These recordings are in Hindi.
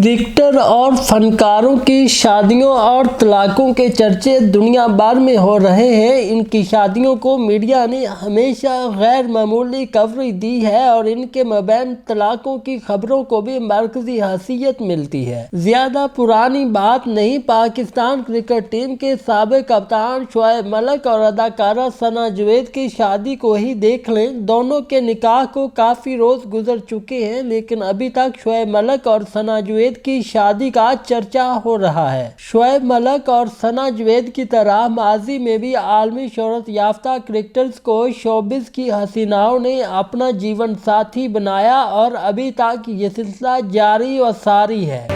क्रिकेटर और फनकारों की शादियों और तलाकों के चर्चे दुनिया भर में हो रहे हैं। इनकी शादियों को मीडिया ने हमेशा गैर मामूली कवरेज दी है और इनके मबैन तलाकों की खबरों को भी मरकजी हैसियत मिलती है। ज्यादा पुरानी बात नहीं, पाकिस्तान क्रिकेट टीम के साबिक कप्तान शोएब मलिक और अदाकारा सना जावेद की शादी को ही देख लें। दोनों के निकाह को काफी रोज गुजर चुके हैं, लेकिन अभी तक शोएब मलिक और सना जावेद की शादी का चर्चा हो रहा है। शोएब मलिक और सना जावेद की तरह माजी में भी आलमी शोहरत याफ्ता क्रिकेटर्स को शोबिस की हसीनाओं ने अपना जीवन साथी बनाया और अभी तक ये सिलसिला जारी व सारी है।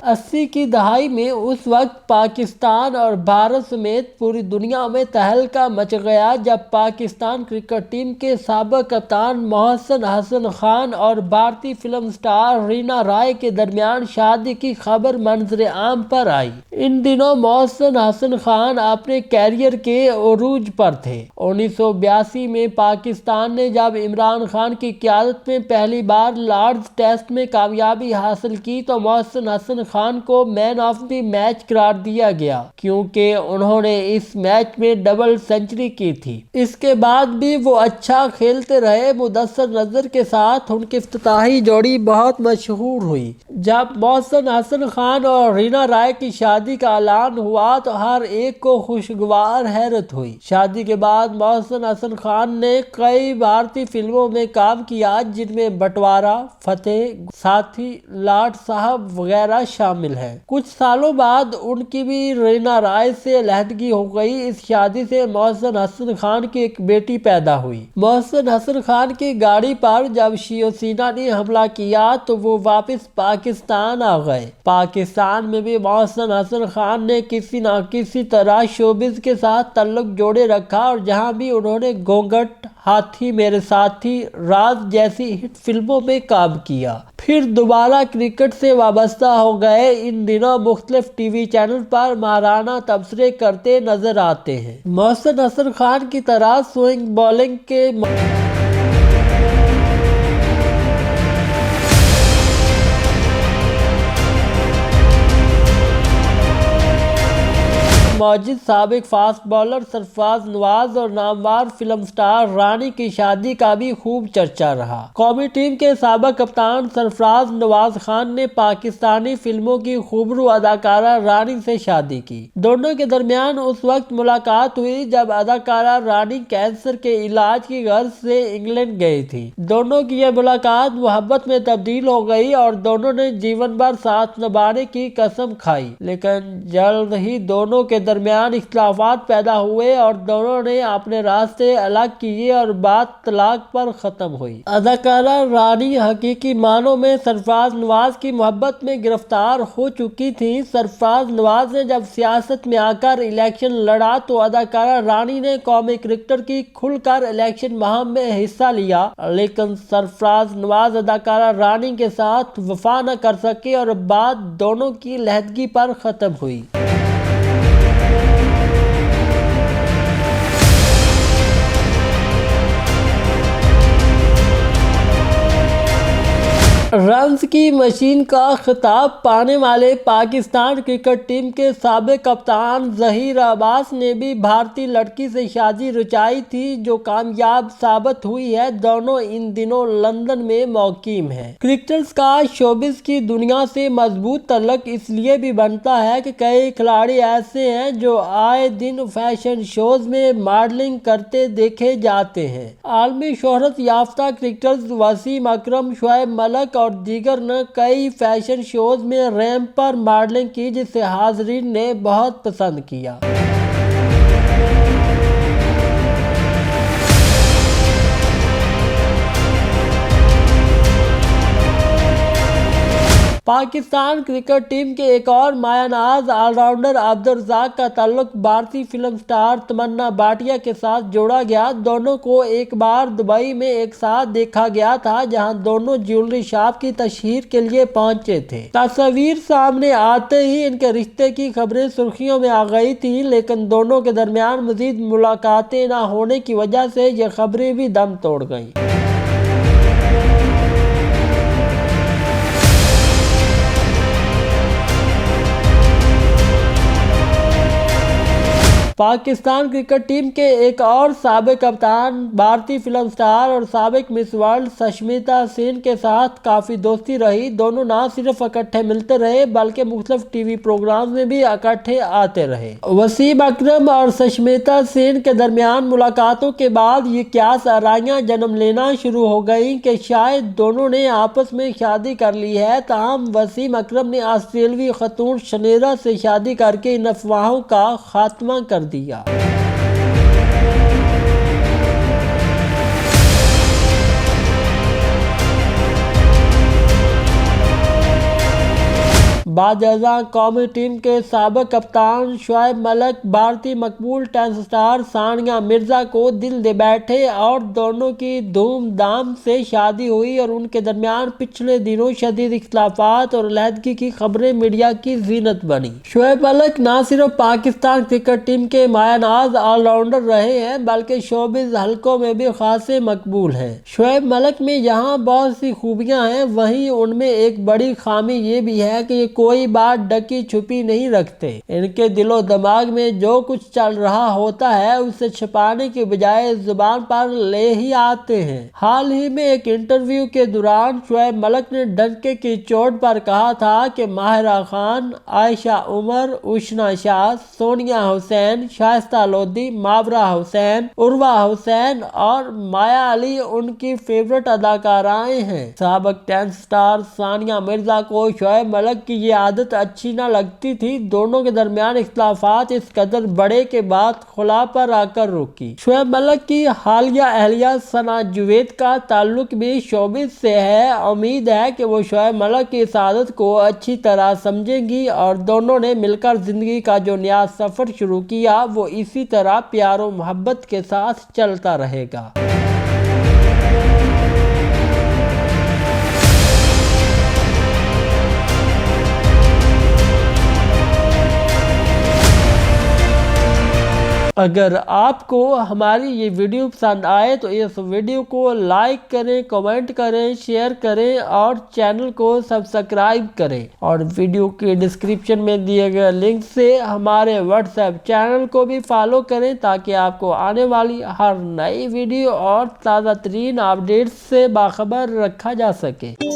80 की दहाई में उस वक्त पाकिस्तान और भारत समेत पूरी दुनिया में तहलका मच गया जब पाकिस्तान क्रिकेट टीम के साबिक कप्तान मोहसिन हसन खान और भारतीय फिल्म स्टार रीना राय के दरमियान शादी की खबर मंजर आम पर आई। इन दिनों मोहसिन हसन खान अपने कैरियर के उरूज पर थे। 1982 में पाकिस्तान ने जब इमरान खान की क़यादत में पहली बार लॉर्ड्स टेस्ट में कामयाबी हासिल की तो मोहसिन हसन खान को मैन ऑफ द मैच करार दिया गया, क्योंकि उन्होंने इस मैच में डबल सेंचुरी की थी। इसके बाद भी वो अच्छा खेलते रहे। मुदस्सर नजर के साथ उनकी इफ्तिताही जोड़ी बहुत मशहूर हुई। जब मोहसिन हसन खान और रीना राय की शादी का ऐलान हुआ तो हर एक को खुशगवार हैरत हुई। शादी के बाद मोहसिन हसन खान ने कई भारतीय फिल्मों में काम किया, जिनमें बंटवारा, फतेह, साथी, लाट साहब वगैरह शामिल है। कुछ सालों बाद उनकी भी रीना राय से अलहदगी हो गई। इस शादी से मोहसिन हसन खान की एक बेटी पैदा हुई। मोहसिन हसन खान की गाड़ी पर जब शिवसेना ने हमला किया तो वो वापस पाकिस्तान आ गए। पाकिस्तान में भी मोहसिन हसन खान ने किसी न किसी तरह शोबिज के साथ ताल्लुक जोड़े रखा और जहां भी उन्होंने घूंघट, हाथी मेरे साथी, राज जैसी हिट फिल्मों में काम किया। फिर दोबारा क्रिकेट से वाबस्ता हो गए। इन दिनों मुख्तलिफ टीवी चैनल पर माहाराना तबसरे करते नजर आते हैं। मोहसिन हसन खान की तरह स्विंग बॉलिंग के मौजूद साबिक फास्ट बॉलर सरफराज नवाज और नामवर फिल्म स्टार रानी की शादी का भी खूब चर्चा रहा। कौमी टीम के साबिक कप्तान सरफराज नवाज खान ने पाकिस्तानी फिल्मों की खूबरू अदाकारा रानी से शादी की। दोनों के दरमियान उस वक्त मुलाकात हुई जब अदाकारा रानी कैंसर के इलाज की गर्ज से इंग्लैंड गई थी। दोनों की यह मुलाकात मोहब्बत में तब्दील हो गई और दोनों ने जीवन भर साथ निभाने की कसम खाई, लेकिन जल्द ही दोनों के दरमियान इख्तिलाफात पैदा हुए और दोनों ने अपने रास्ते अलग किए और बात तलाक पर खत्म हुई। अदाकारा रानी हकीकी मानों में सरफराज नवाज की मोहब्बत में गिरफ्तार हो चुकी थी। सरफराज नवाज ने जब सियासत में आकर इलेक्शन लड़ा तो अदाकारा रानी ने कौमी क्रिकेटर की खुलकर इलेक्शन मुहिम में हिस्सा लिया, लेकिन सरफराज नवाज अदाकारा रानी के साथ वफा न कर सके और बात दोनों की लहदगी पर खत्म हुई। रन्स की मशीन का खिताब पाने वाले पाकिस्तान क्रिकेट टीम के साबिक कप्तान जहीर अब्बास ने भी भारतीय लड़की से शादी रचाई थी, जो कामयाब साबित हुई है। दोनों इन दिनों लंदन में मुक़ीम हैं। क्रिकेटर्स का शोबिस की दुनिया से मजबूत तल्लुक इसलिए भी बनता है कि कई खिलाड़ी ऐसे हैं जो आए दिन फैशन शोज में मॉडलिंग करते देखे जाते हैं। आलमी शोहरत याफ्ता क्रिकेटर्स वसीम अकरम, शोएब मलिक और दीगर ने कई फैशन शोज में रैंप पर मॉडलिंग की, जिसे हाजरीन ने बहुत पसंद किया। पाकिस्तान क्रिकेट टीम के एक और मायानाज ऑलराउंडर अब्दुल रज़ाक का ताल्लुक भारतीय फिल्म स्टार तमन्ना भाटिया के साथ जोड़ा गया। दोनों को एक बार दुबई में एक साथ देखा गया था, जहां दोनों ज्वेलरी शॉप की तशहीर के लिए पहुंचे थे। तस्वीर सामने आते ही इनके रिश्ते की खबरें सुर्खियों में आ गई थी, लेकिन दोनों के दरमियान मजीद मुलाकातें न होने की वजह से ये खबरें भी दम तोड़ गईं। पाकिस्तान क्रिकेट टीम के एक और साबिक कप्तान भारतीय फिल्म स्टार और साबिक मिस वर्ल्ड सष्मिता सेन के साथ काफ़ी दोस्ती रही। दोनों ना सिर्फ इकट्ठे मिलते रहे बल्कि मुख्तलिफ टीवी प्रोग्राम में भी इकट्ठे आते रहे। वसीम अकरम और सष्मिता सेन के दरमियान मुलाकातों के बाद ये क्यास आराइयाँ जन्म लेना शुरू हो गई कि शायद दोनों ने आपस में शादी कर ली है। ताहम वसीम अकरम ने ऑस्ट्रेलियाई खतून शनेरा से शादी करके इन अफवाहों का खात्मा कर दिया। बाज़-ए-आज़म कौमी टीम के साबिक कप्तान शुएब मलिक भारतीय मकबूल टेनिस स्टार सानिया मिर्जा को दिल दे बैठे और दोनों की धूमधाम से शादी हुई और उनके दरमियान पिछले दिनों शदीद इख्तिलाफात और अलहदगी की खबरें मीडिया की जीनत बनी। शुएब मलिक न सिर्फ पाकिस्तान क्रिकेट टीम के मायानाज ऑलराउंडर रहे हैं बल्कि शोबिज हलकों में भी खासे मकबूल हैं। शुएब मलिक में यहाँ बहुत सी खूबियाँ हैं, वहीं उनमें एक बड़ी खामी ये भी है कि कोई बात ढकी छुपी नहीं रखते। इनके दिलो दिमाग में जो कुछ चल रहा होता है उसे छिपाने की बजाय जुबान पर ले ही आते हैं। हाल ही में एक इंटरव्यू के दौरान शुएब मलिक ने डंके की चोट पर कहा था कि माहिरा खान, आयशा उमर, उशना शाह, सोनिया हुसैन, शाइस्ता लोधी, मावरा हुसैन, उर्वा हुसैन और माया अली उनकी फेवरेट अदाकाराएं हैं। साबिक टेनिस स्टार सानिया मिर्जा को शुएब मलिक की ये आदत अच्छी न लगती थी। दोनों के दरमियान इख्तिलाफात इस कदर बड़े के बाद खुला पर आकर रुकी। शुएब मलिक की हालिया अहलिया सना जुवैद का ताल्लुक भी शोबिज से है। उम्मीद है कि वो शुएब मलिक की इस आदत को अच्छी तरह समझेंगी और दोनों ने मिलकर जिंदगी का जो नया सफर शुरू किया वो इसी तरह प्यार और मोहब्बत के साथ चलता रहेगा। अगर आपको हमारी ये वीडियो पसंद आए तो इस वीडियो को लाइक करें, कमेंट करें, शेयर करें और चैनल को सब्सक्राइब करें। और वीडियो के डिस्क्रिप्शन में दिए गए लिंक से हमारे व्हाट्सएप चैनल को भी फॉलो करें ताकि आपको आने वाली हर नई वीडियो और ताज़ा तरीन अपडेट्स से बाखबर रखा जा सके।